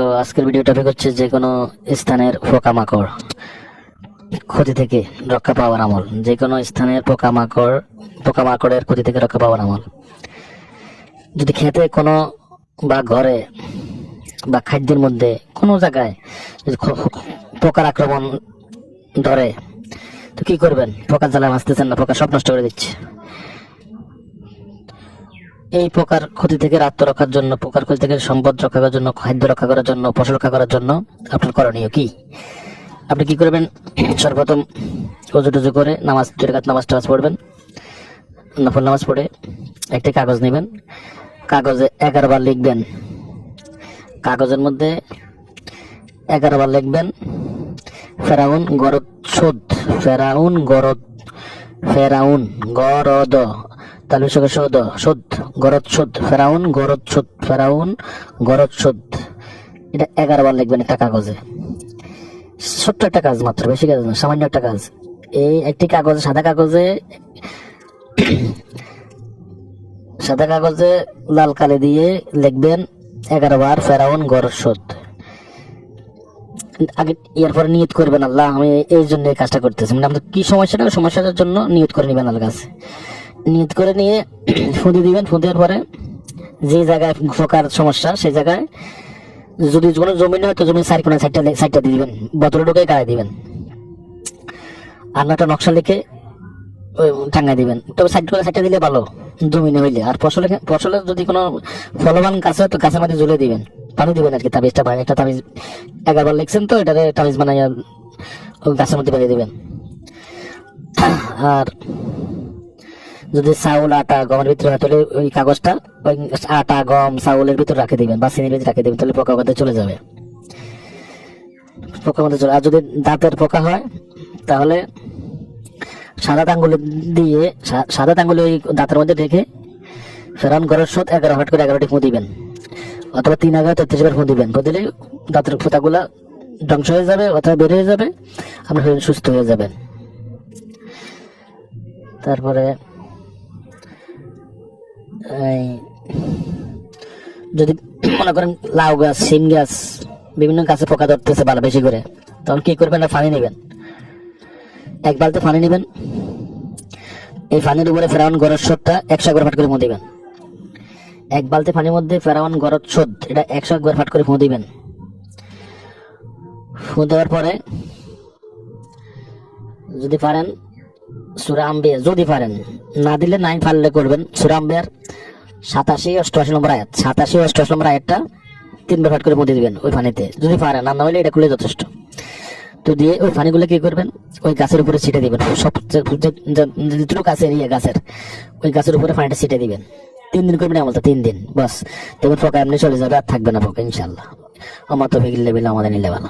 তো আজকের video topic হচ্ছে যে কোনো স্থানের পোকামাকড় ক্ষতি থেকে রক্ষা পাওয়ার আমল। যে কোনো স্থানের পোকামাকড়ের ক্ষতি থেকে রক্ষা পাওয়ার আমল। যদি খেতে কোনো বা ঘরে বা খাদ্যের মধ্যে কোনো জায়গায় যদি পোকার আক্রমণ ধরে, তো কি করবেন? পোকার জ্বালা বাঁচতেছেন না, পোকা সব নষ্ট করে দিচ্ছে। এই পোকার ক্ষতি থেকে আত্মরক্ষার জন্য, পোকার ক্ষতি থেকে সম্পদ রক্ষা করার জন্য, খাদ্য রক্ষা করার জন্য, ফসল রক্ষা করার জন্য আপনার করণীয় কি? আপনি কি করবেন? সর্বপ্রথম অজু টজু করে নামাজ 2 রাকাত নামাজ পড়বেন। নফল নামাজ পড়ে একটি কাগজ নেবেন, কাগজে 11 বার লিখবেন। কাগজের মধ্যে 11 বার লিখবেন ফেরাউন গরদ শোধ, ফেরাউন গরদ তাহলে শোধ গরদ শোধ, ফেরাউন গরদ শোধ। এটা 11 বার লিখবেন একটা কাগজে। ছোট্ট একটা কাজ, মাত্র বেশি কাজ না, সামান্য একটা কাজ। এই একটি কাগজে, সাদা কাগজে লাল কালি দিয়ে লিখবেন 11 বার ফেরাউন গরদ শোধ। আগে এরপরে নিয়ত করবেন, আল্লাহ আমি এই জন্য এই কাজটা করতেছি, মানে আমাদের কি সমস্যাটার জন্য নিয়ত করে নিবেন আল্লাহর কাছে। নিয়ত করে নিয়ে ফুঁদি দিবেন। ফুঁদের পরে যে জায়গায় পোকার সমস্যা সেই জায়গায়, যদি কোনো জমিনে হয় তো জমির চারকোনা সাইডটা দিয়ে দিবেন, বোতলে ঢুকে গাড়াই দিবেন। আর একটা নকশা লিখে টাঙ্গাই দিবেন। তবে সাইডটা দিলে ভালো জমিনে হইলে। আর ফসলে যদি কোনো ফলবান গাছ হয় তো গাছের মধ্যে ঝুলে দিবেন, পানি দিবেন আর কি। তাবিজটা একটা তাবিজ 11 বার লিখছেন তো এটারে তাবিজ বানাইয়া গাছের মধ্যে বানিয়ে দিবেন। আর যদি চাউল আটা গমের ভিতরে হয় তাহলে ওই কাগজটা ওই আটা গম চাউলের ভিতরে রাখে দিবেন বা চিনির ভিতরে রাখে দিবেন, তাহলে পোকা মধ্যে চলে যাবে। আর যদি দাঁতের পোকা হয় তাহলে সাদা আঙ্গুলে ওই দাঁতের মধ্যে রেখে ফেরাউন গরদ শোধ 11 হাট করে 11টি ফুঁ দিবেন, অথবা 3 বার 33 বার ফুঁ দিবেন। ফুঁ দিলে দাঁতের ফোঁতাগুলা ধ্বংস হয়ে যাবে অথবা বের হয়ে যাবে, আপনার শরীর সুস্থ হয়ে যাবেন। তারপরে যদি মনে করেন লাউ গাছ, সিম গাছ, বিভিন্ন গাছে পোকা ধরতেছে ভালো বেশি করে, তখন কি করবেন? পানি নেবেন, 1 বালতি পানি নেবেন। এই পানির উপরে ফেরাউন গরদ শোধটা 101 ফাট করে ফুঁ দিবেন। 1 বালতি পানির মধ্যে ফেরাউন গরদ শোধ এটা 101 ফাট করে ফুঁ দিবেন। ফুঁ দেওয়ার পরে যদি পারেন সূরা আম্বিয়া, যদি পারেন, না দিলে নাই পারলে করবেন সূরা আম্বিয়ার 87-88 নম্বর আয়াত, 87-88 নম্বর আয়াতটা 3 বার পাঠ করে মুছে দিবেন ওই পানিতে, যদি পারেন। আর না হলে এটা খুলে যথেষ্ট। তো দিয়ে ওই পানিগুলো কি করবেন? ওই গাছের উপরে ছিটে দিবেন। সব যেটুকু গাছ এরিয়া গাছের, ওই গাছের উপরে পানিটা ছিটে দিবেন। 3 দিন করবেন আমলটা, 3 দিন বাস। তখন পোকা এমনি চলে যাবে, আর থাকবে না পোকা ইনশাআল্লাহ। আমার তো আমাদের নিলে ভালো।